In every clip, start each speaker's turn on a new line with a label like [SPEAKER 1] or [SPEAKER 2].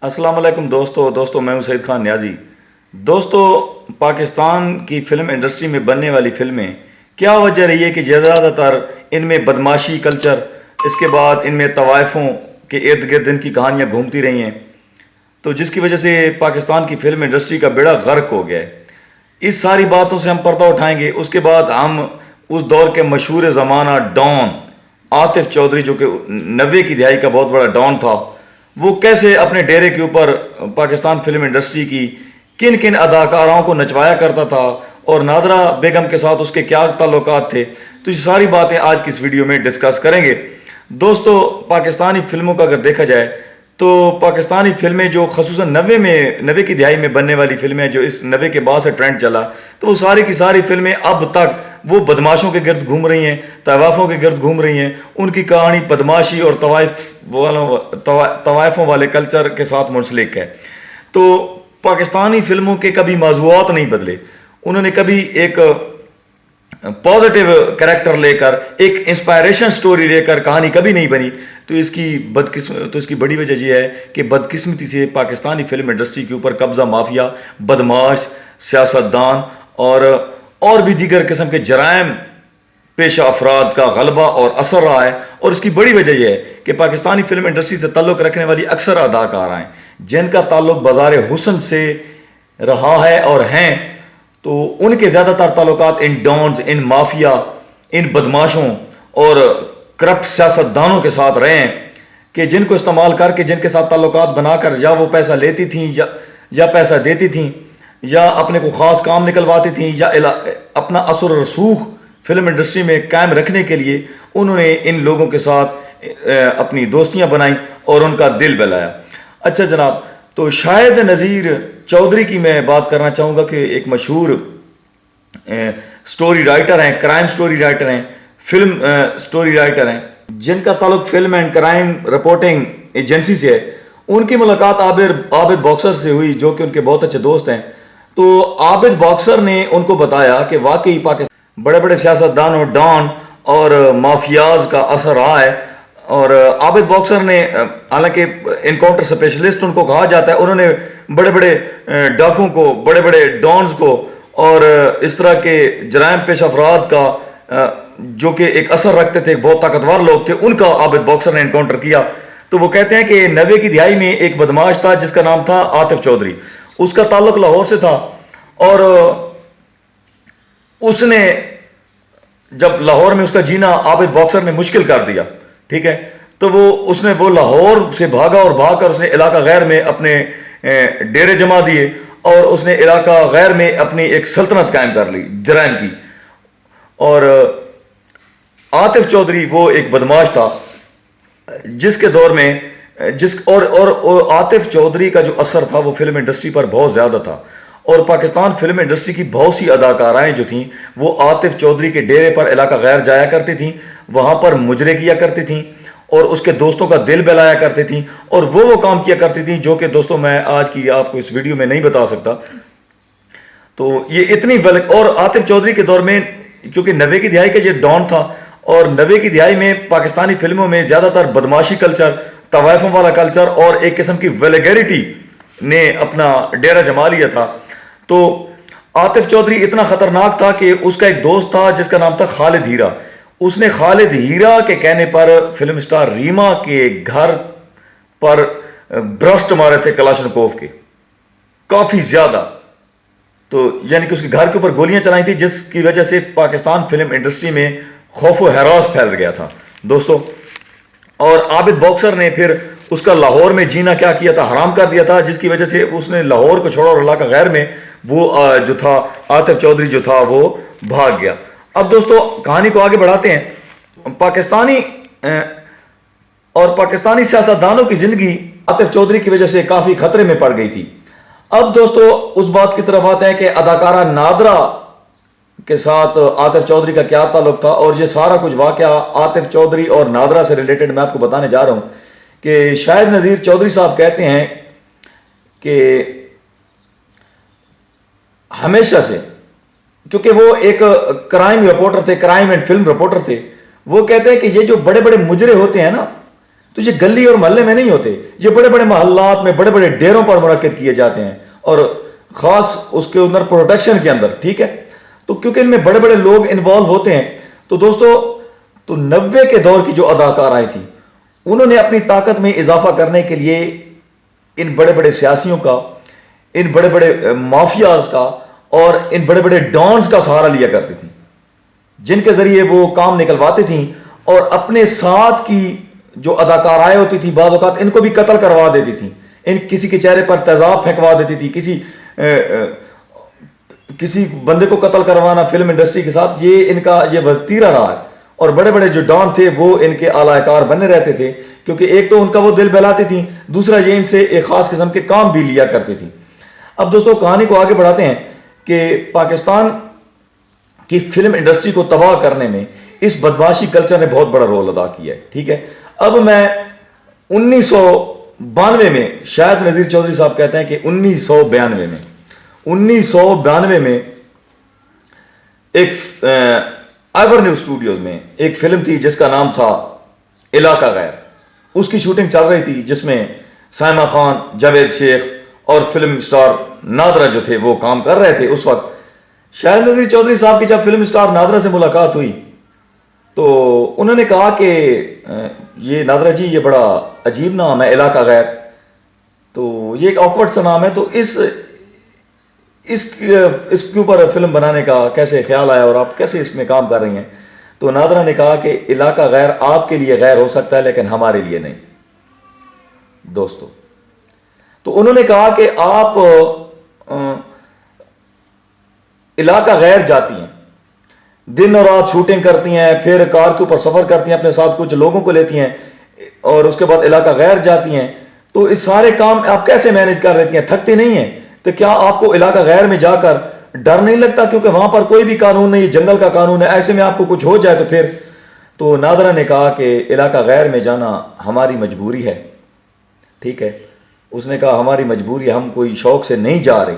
[SPEAKER 1] السلام علیکم دوستو میں ہوں سعید خان نیازی۔ دوستو، پاکستان کی فلم انڈسٹری میں بننے والی فلمیں کیا وجہ رہی ہے کہ زیادہ تر ان میں بدماشی کلچر، اس کے بعد ان میں طوائفوں کے ارد گرد ان کی کہانیاں گھومتی رہی ہیں، تو جس کی وجہ سے پاکستان کی فلم انڈسٹری کا بیڑا غرق ہو گیا ہے۔ اس ساری باتوں سے ہم پردہ اٹھائیں گے۔ اس کے بعد ہم اس دور کے مشہور زمانہ ڈان عاطف چودھری، جو کہ 90 کی دہائی کا بہت بڑا ڈان تھا، وہ کیسے اپنے ڈیرے کے اوپر پاکستان فلم انڈسٹری کی کن کن اداکاراؤں کو نچوایا کرتا تھا اور نادرہ بیگم کے ساتھ اس کے کیا تعلقات تھے، تو یہ ساری باتیں آج کی اس ویڈیو میں ڈسکس کریں گے۔ دوستو، پاکستانی فلموں کا اگر دیکھا جائے تو پاکستانی فلمیں جو خصوصاً 90 کی دہائی میں بننے والی فلمیں جو اس 90 کے بعد سے ٹرینڈ چلا، تو وہ ساری کی ساری فلمیں اب تک وہ بدماشوں کے گرد گھوم رہی ہیں، طوائفوں کے گرد گھوم رہی ہیں۔ ان کی کہانی بدماشی اور طوائفوں والے کلچر کے ساتھ منسلک ہے۔ تو پاکستانی فلموں کے کبھی موضوعات نہیں بدلے، انہوں نے کبھی ایک پازیٹیو کریکٹر لے کر، ایک انسپائریشن سٹوری لے کر کہانی کبھی نہیں بنی۔ تو اس کی بڑی وجہ یہ ہے کہ بدقسمتی سے پاکستانی فلم انڈسٹری کے اوپر قبضہ مافیا، بدماش، سیاستدان اور بھی دیگر قسم کے جرائم پیشہ افراد کا غلبہ اور اثر رہا ہے۔ اور اس کی بڑی وجہ یہ ہے کہ پاکستانی فلم انڈسٹری سے تعلق رکھنے والی اکثر اداکار ہیں جن کا تعلق بازار حسن سے رہا ہے اور ہیں، تو ان کے زیادہ تر تعلقات ان ڈانز، ان مافیا، ان بدماشوں اور کرپٹ سیاستدانوں کے ساتھ رہے ہیں کہ جن کو استعمال کر کے، جن کے ساتھ تعلقات بنا کر یا وہ پیسہ لیتی تھیں یا پیسہ دیتی تھیں، یا اپنے کو خاص کام نکلواتی تھیں، یا اپنا اثر و رسوخ فلم انڈسٹری میں قائم رکھنے کے لیے انہوں نے ان لوگوں کے ساتھ اپنی دوستیاں بنائیں اور ان کا دل بہلایا۔ اچھا جناب، تو شاہد نذیر چودھری کی میں بات کرنا چاہوں گا کہ ایک مشہور سٹوری رائٹر ہیں، کرائم سٹوری رائٹر ہیں، فلم سٹوری رائٹر ہیں، جن کا تعلق film and crime reporting agency سے ہے۔ ان کی ملاقات عابد باکسر سے ہوئی، جو کہ ان کے بہت اچھے دوست ہیں۔ تو عابد باکسر نے ان کو بتایا کہ واقعی پاکستان بڑے بڑے سیاستدانوں، ڈان اور مافیاز کا اثر رہا ہے۔ اور عابد باکسر نے، حالانکہ انکاؤنٹر اسپیشلسٹ ان کو کہا جاتا ہے، انہوں نے بڑے بڑے ڈاکوں کو، بڑے بڑے ڈانز کو اور اس طرح کے جرائم پیش افراد کا جو کہ ایک اثر رکھتے تھے، بہت طاقتور لوگ تھے، ان کا عابد باکسر نے انکاؤنٹر کیا۔ تو وہ کہتے ہیں کہ 90 کی دہائی میں ایک بدماش تھا جس کا نام تھا عاطف چودھری، اس کا تعلق لاہور سے تھا، اور اس نے جب لاہور میں اس کا جینا عابد باکسر نے مشکل کر دیا، ٹھیک ہے، تو اس نے لاہور سے بھاگا اور بھاگ کر اس نے علاقہ غیر میں اپنے ڈیرے جما دیے، اور اس نے علاقہ غیر میں اپنی ایک سلطنت قائم کر لی جرائم کی۔ اور عاطف چودھری وہ ایک بدماش تھا جس کے دور میں اور عاطف چودھری کا جو اثر تھا وہ فلم انڈسٹری پر بہت زیادہ تھا، اور پاکستان فلم انڈسٹری کی بہت سی اداکارائیں جو تھیں وہ عاطف چودھری کے ڈیرے پر علاقہ غیر جایا کرتی تھیں، وہاں پر مجرے کیا کرتی تھیں اور اس کے دوستوں کا دل بہلایا کرتی تھیں، اور وہ کام کیا کرتی تھیں جو کہ دوستوں میں آج کی آپ کو اس ویڈیو میں نہیں بتا سکتا۔ تو یہ اتنی اور عاطف چودھری کے دور میں، کیونکہ 90 کی دہائی کا یہ ڈان تھا، اور 90 کی دہائی میں پاکستانی فلموں میں زیادہ تر بدماشی کلچر، طوائفوں والا کلچر اور ایک قسم کی ویلگیریٹی نے اپنا ڈیرا جما لیا تھا۔ تو عاطف چودھری اتنا خطرناک تھا کہ اس کا ایک دوست تھا جس کا نام تھا خالد ہیرا۔ اس نے خالد ہیرا کے کہنے پر فلم سٹار ریما کے گھر پر برسٹ مارے تھے کلاشنکوف کے، کافی زیادہ۔ تو یعنی کہ اس کے گھر کے اوپر گولیاں چلائی تھی، جس کی وجہ سے پاکستان فلم انڈسٹری میں خوف و ہراس پھیل گیا تھا دوستو۔ اور عابد باکسر نے پھر اس کا لاہور میں جینا کیا کیا تھا، حرام کر دیا تھا، جس کی وجہ سے اس نے لاہور کو چھوڑا اور علاقہ غیر میں وہ جو تھا عاطف چودھری جو تھا وہ بھاگ گیا۔ اب دوستو کہانی کو آگے بڑھاتے ہیں۔ پاکستانی سیاستدانوں کی زندگی عاطف چودھری کی وجہ سے کافی خطرے میں پڑ گئی تھی۔ اب دوستو اس بات کی طرف آتے ہیں کہ اداکارہ نادرہ کے ساتھ عاطف چودھری کا کیا تعلق تھا، اور یہ سارا کچھ واقعہ عاطف چودھری اور نادرہ سے ریلیٹڈ میں آپ کو بتانے جا رہا ہوں کہ شاہد نذیر چودھری صاحب کہتے ہیں کہ ہمیشہ سے، کیونکہ وہ ایک کرائم رپورٹر تھے، کرائم اینڈ فلم رپورٹر تھے، وہ کہتے ہیں کہ یہ جو بڑے بڑے مجرے ہوتے ہیں نا، تو یہ گلی اور محلے میں نہیں ہوتے، یہ بڑے بڑے محلات میں بڑے بڑے ڈیروں پر منعقد کیے جاتے ہیں، اور خاص اس کے اندر پروٹیکشن کے اندر، ٹھیک ہے. تو کیونکہ ان میں بڑے بڑے لوگ انوالو ہوتے ہیں. تو دوستو، تو 90 کے دور کی جو اداکار آئی تھی، انہوں نے اپنی طاقت میں اضافہ کرنے کے لیے ان بڑے بڑے سیاسیوں کا، ان بڑے بڑے مافیاز کا اور ان بڑے بڑے ڈانس کا سہارا لیا کرتی تھی، جن کے ذریعے وہ کام نکلواتی تھیں، اور اپنے ساتھ کی جو اداکارائیں ہوتی تھی بعض اوقات ان کو بھی قتل کروا دیتی تھیں. ان کسی کے چہرے پر تیزاب پھینکوا دیتی تھی، کسی بندے کو قتل کروانا فلم انڈسٹری کے ساتھ، یہ ان کا یہ وتیرہ رہا ہے. اور بڑے بڑے جو ڈان تھے وہ ان کے اعلی کار بنے رہتے تھے، کیونکہ ایک تو ان کا وہ دل بہلاتی تھیں، دوسرا یہ ان سے ایک خاص قسم کے کام بھی لیا کرتی تھی. اب دوستو کہانی کو آگے بڑھاتے ہیں کہ پاکستان کی فلم انڈسٹری کو تباہ کرنے میں اس بدماشی کلچر نے بہت بڑا رول ادا کیا ہے، ٹھیک ہے. اب میں 1992 میں، شاید نذیر چودھری صاحب کہتے ہیں کہ 1992 میں ایک ایور نیو اسٹوڈیوز میں ایک فلم تھی جس کا نام تھا علاقہ غیر. اس کی شوٹنگ چل رہی تھی، جس میں سائمہ خان، جاوید شیخ اور فلم سٹار نادرہ جو تھے وہ کام کر رہے تھے. اس وقت شاید نذیر چودھری صاحب کی جب فلم سٹار نادرہ سے ملاقات ہوئی تو انہوں نے کہا کہ یہ نادرہ جی، یہ بڑا عجیب نام ہے علاقہ غیر، تو یہ ایک آکورڈ سا نام ہے، تو اس کے اوپر فلم بنانے کا کیسے خیال آیا اور آپ کیسے اس میں کام کر رہی ہیں؟ تو نادرہ نے کہا کہ علاقہ غیر آپ کے لیے غیر ہو سکتا ہے لیکن ہمارے لیے نہیں دوستو. تو انہوں نے کہا کہ آپ علاقہ غیر جاتی ہیں، دن اور رات شوٹنگ کرتی ہیں، پھر کار کے اوپر سفر کرتی ہیں، اپنے ساتھ کچھ لوگوں کو لیتی ہیں، اور اس کے بعد علاقہ غیر جاتی ہیں، تو اس سارے کام آپ کیسے مینج کر لیتی ہیں؟ تھکتی نہیں ہیں؟ تو کیا آپ کو علاقہ غیر میں جا کر ڈر نہیں لگتا؟ کیونکہ وہاں پر کوئی بھی قانون نہیں، جنگل کا قانون ہے، ایسے میں آپ کو کچھ ہو جائے تو پھر. تو نادرہ نے کہا کہ علاقہ غیر میں جانا ہماری مجبوری ہے، ٹھیک ہے. اس نے کہا ہماری مجبوری ہے، ہم کوئی شوق سے نہیں جا رہے.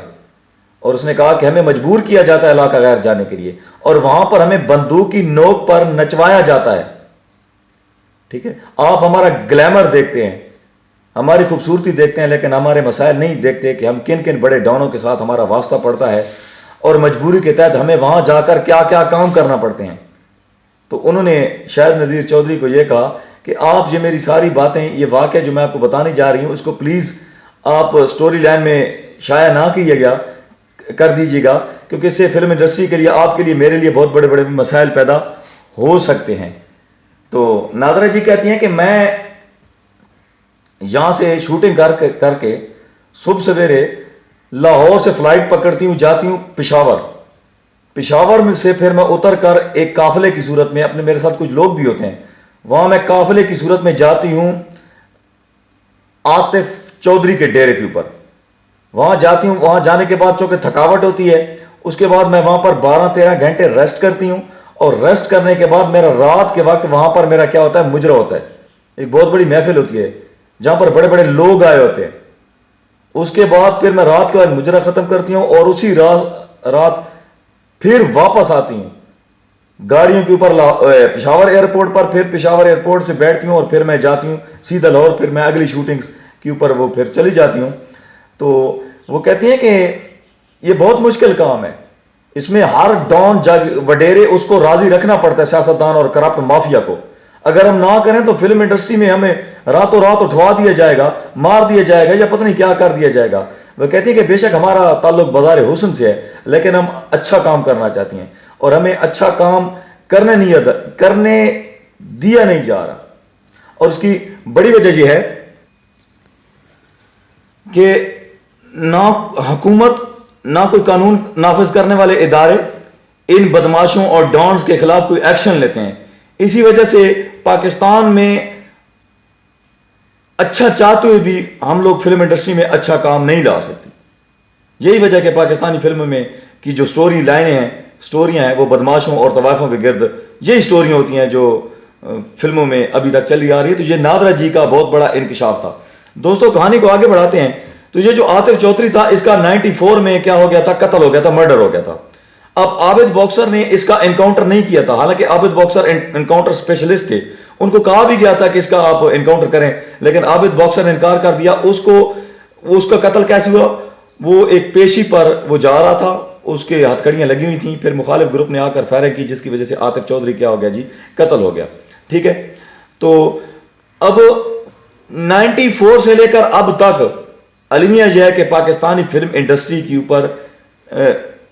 [SPEAKER 1] اور اس نے کہا کہ ہمیں مجبور کیا جاتا ہے علاقہ غیر جانے کے لیے، اور وہاں پر ہمیں بندوق کی نوک پر نچوایا جاتا ہے، ٹھیک ہے. آپ ہمارا گلیمر دیکھتے ہیں، ہماری خوبصورتی دیکھتے ہیں، لیکن ہمارے مسائل نہیں دیکھتے کہ ہم کن کن بڑے ڈانوں کے ساتھ ہمارا واسطہ پڑتا ہے، اور مجبوری کے تحت ہمیں وہاں جا کر کیا کیا کام کرنا پڑتے ہیں. تو انہوں نے شاید نذیر چودھری کو یہ کہا کہ آپ یہ میری ساری باتیں، یہ واقعہ جو میں آپ کو بتانے جا رہی ہوں، اس کو پلیز آپ سٹوری لائن میں شائع نہ کر دیجیے گا، کیونکہ اس سے فلم انڈسٹری کے لیے، آپ کے لیے، میرے لیے بہت بڑے بڑے مسائل پیدا ہو سکتے ہیں. تو نادرہ جی کہتی ہیں کہ میں یہاں سے شوٹنگ کر کے صبح سویرے لاہور سے فلائٹ پکڑتی ہوں، جاتی ہوں پشاور میں سے پھر میں اتر کر ایک قافلے کی صورت میں، میرے ساتھ کچھ لوگ بھی ہوتے ہیں وہاں، میں قافلے کی صورت میں جاتی ہوں عاطف چودھری کے ڈیرے کے اوپر. وہاں جاتی ہوں، وہاں جانے کے بعد چونکہ تھکاوٹ ہوتی ہے، اس کے بعد میں وہاں پر 12-13 گھنٹے ریسٹ کرتی ہوں، اور ریسٹ کرنے کے بعد میرا رات کے وقت وہاں پر میرا کیا ہوتا ہے، مجرا ہوتا ہے. ایک بہت بڑی محفل ہوتی ہے جہاں پر بڑے بڑے لوگ آئے ہوتے ہیں. اس کے بعد پھر میں رات کے بعد مجرا ختم کرتی ہوں، اور اسی رات پھر واپس آتی ہوں گاڑیوں کے اوپر پشاور ایئرپورٹ پر. پھر پشاور ایئرپورٹ سے بیٹھتی ہوں اور پھر میں جاتی ہوں سیدھا لاہور، پھر میں اگلی شوٹنگز کے اوپر وہ پھر چلی جاتی ہوں. تو وہ کہتی ہیں کہ یہ بہت مشکل کام ہے، اس میں ہر ڈان وڈیرے اس کو راضی رکھنا پڑتا ہے، سیاستدان اور کرپٹ مافیا کو. اگر ہم نہ کریں تو فلم انڈسٹری میں ہمیں راتوں رات اٹھوا دیا جائے گا، مار دیا جائے گا، یا پتہ نہیں کیا کر دیا جائے گا. وہ کہتی ہے کہ بے شک ہمارا تعلق بازار حسن سے ہے، لیکن ہم اچھا کام کرنا چاہتی ہیں، اور ہمیں اچھا کام کرنے دیا نہیں جا رہا. اور اس کی بڑی وجہ یہ ہے کہ نہ حکومت، نہ کوئی قانون نافذ کرنے والے ادارے ان بدماشوں اور ڈانس کے خلاف کوئی ایکشن لیتے ہیں. اسی وجہ سے پاکستان میں اچھا چاہتے ہوئے بھی ہم لوگ فلم انڈسٹری میں اچھا کام نہیں لا سکتے. یہی وجہ کہ پاکستانی فلموں میں کی جو سٹوری لائنیں ہیں، سٹوریاں ہیں، وہ بدماشوں اور طوائفوں کے گرد یہی سٹوریاں ہوتی ہیں جو فلموں میں ابھی تک چلی آ رہی ہے. تو یہ نادرہ جی کا بہت بڑا انکشاف تھا. دوستو کہانی کو آگے بڑھاتے ہیں. تو یہ جو عاطف چودھری تھا، اس کا 94 میں کیا ہو گیا تھا، قتل ہو گیا تھا، مرڈر ہو گیا تھا. اب عابد باکسر نے اس کا انکاؤنٹر نہیں کیا تھا، حالانکہ عابد باکسر انکاؤنٹر اسپیشلسٹ تھے، ان کو کہا بھی گیا تھا کہ اس کا آپ انکاؤنٹر کریں، لیکن عابد باکسر نے انکار کر دیا۔ اس کا قتل کیسے ہوا؟ وہ ایک پیشی پر وہ جا رہا تھا، اس کے ہتھ کڑیاں لگی ہوئی تھیں، پھر مخالف گروپ نے آ کر فائرنگ کی، جس کی وجہ سے عاطف چودھری کیا ہو گیا جی، قتل ہو گیا، ٹھیک ہے۔ تو اب 94 سے لے کر اب تک المیہ یہ ہے کہ پاکستانی فلم انڈسٹری کے اوپر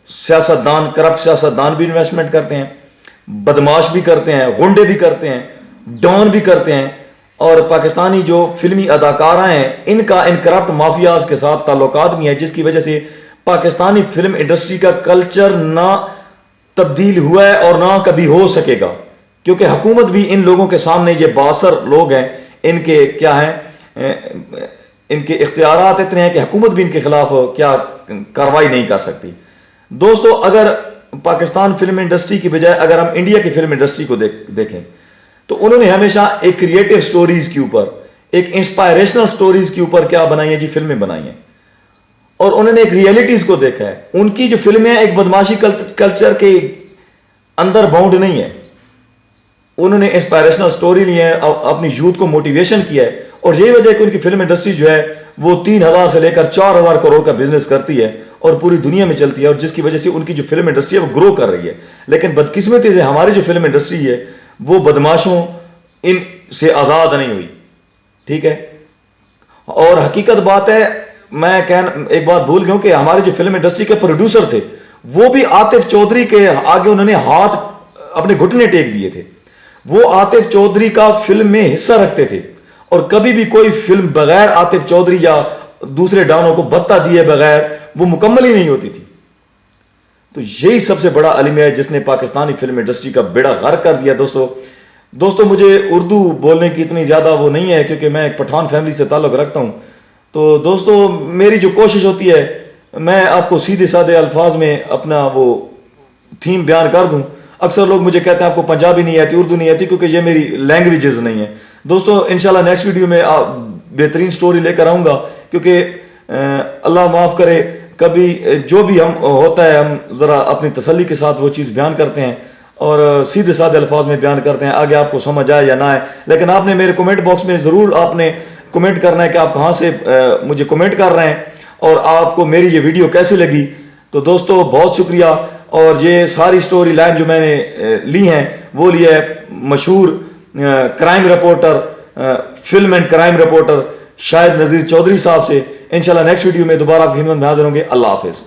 [SPEAKER 1] سیاستدان، کرپٹ سیاستدان بھی انویسٹمنٹ کرتے ہیں، بدماش بھی کرتے ہیں، غنڈے بھی کرتے ہیں، ڈان بھی کرتے ہیں، اور پاکستانی جو فلمی اداکارہ ہیں ان کا ان کرپٹ مافیاز کے ساتھ تعلقات بھی ہیں، جس کی وجہ سے پاکستانی فلم انڈسٹری کا کلچر نہ تبدیل ہوا ہے اور نہ کبھی ہو سکے گا، کیونکہ حکومت بھی ان لوگوں کے سامنے، یہ باثر لوگ ہیں، ان کے کیا ہیں، ان کے اختیارات اتنے ہیں کہ حکومت بھی ان کے خلاف کیا کارروائی نہیں کر سکتی۔ دوستو، اگر پاکستان فلم انڈسٹری کی بجائے اگر ہم انڈیا کی فلم انڈسٹری کو دیکھیں تو انہوں نے ہمیشہ ایک کریٹو سٹوریز کے اوپر، ایک انسپائریشنل سٹوریز کے اوپر کیا بنائی ہیں جی، فلمیں بنائی ہیں، اور انہوں نے ایک ریئلٹیز کو دیکھا ہے۔ ان کی جو فلمیں ایک بدماشی کلچر کے اندر باؤنڈ نہیں ہے، انہوں نے انسپائریشنل سٹوری لی ہے، اپنی یوتھ کو موٹیویشن کیا ہے، اور یہی وجہ ہے کہ ان کی فلم انڈسٹری جو ہے وہ 3000 سے لے کر 4000 کروڑ کا بزنس کرتی ہے اور پوری دنیا میں چلتی ہے، اور جس کی وجہ سے ان کی جو فلم انڈسٹری ہے وہ گرو کر رہی ہے۔ لیکن بدقسمتی سے ہماری جو فلم انڈسٹری ہے وہ بدماشوں ان سے آزاد نہیں ہوئی، ٹھیک ہے۔ اور حقیقت بات ہے، میں ایک بات بھول گیا ہوں کہ ہماری جو فلم انڈسٹری کے پروڈیوسر تھے وہ بھی عاطف چودھری کے آگے انہوں نے ہاتھ اپنے گھٹنے ٹیک دیے تھے۔ وہ عاطف چودھری کا فلم میں حصہ رکھتے تھے، اور کبھی بھی کوئی فلم بغیر عاطف چودھری یا دوسرے ڈانوں کو بتہ دیے بغیر وہ مکمل ہی نہیں ہوتی تھی۔ تو یہی سب سے بڑا المیہ ہے جس نے پاکستانی فلم انڈسٹری کا بیڑا غرق کر دیا۔ دوستو مجھے اردو بولنے کی اتنی زیادہ وہ نہیں ہے، کیونکہ میں ایک پٹھان فیملی سے تعلق رکھتا ہوں۔ تو دوستو میری جو کوشش ہوتی ہے میں آپ کو سیدھے سادے الفاظ میں اپنا وہ تھیم بیان کر دوں۔ اکثر لوگ مجھے کہتے ہیں آپ کو پنجابی نہیں آتی، اردو نہیں آتی، کیونکہ یہ میری لینگویجز نہیں ہیں۔ دوستو انشاءاللہ نیکسٹ ویڈیو میں بہترین سٹوری لے کر آؤں گا، کیونکہ اللہ معاف کرے کبھی جو بھی ہم ہوتا ہے ہم ذرا اپنی تسلی کے ساتھ وہ چیز بیان کرتے ہیں اور سیدھے سادے الفاظ میں بیان کرتے ہیں، آگے آپ کو سمجھ آئے یا نہ آئے، لیکن آپ نے میرے کمنٹ باکس میں ضرور آپ نے کمنٹ کرنا ہے کہ آپ کہاں سے مجھے کمنٹ کر رہے ہیں اور آپ کو میری یہ ویڈیو کیسی لگی۔ تو دوستو بہت شکریہ، اور یہ ساری سٹوری لائن جو میں نے لی ہیں وہ لی ہے مشہور crime reporter, film and crime reporter Shahid Nazir Chaudhry صاحب سے۔ انشاءاللہ نیکسٹ ویڈیو میں دوبارہ آپ کی خدمت میں حاضر ہوں گے۔ اللہ حافظ۔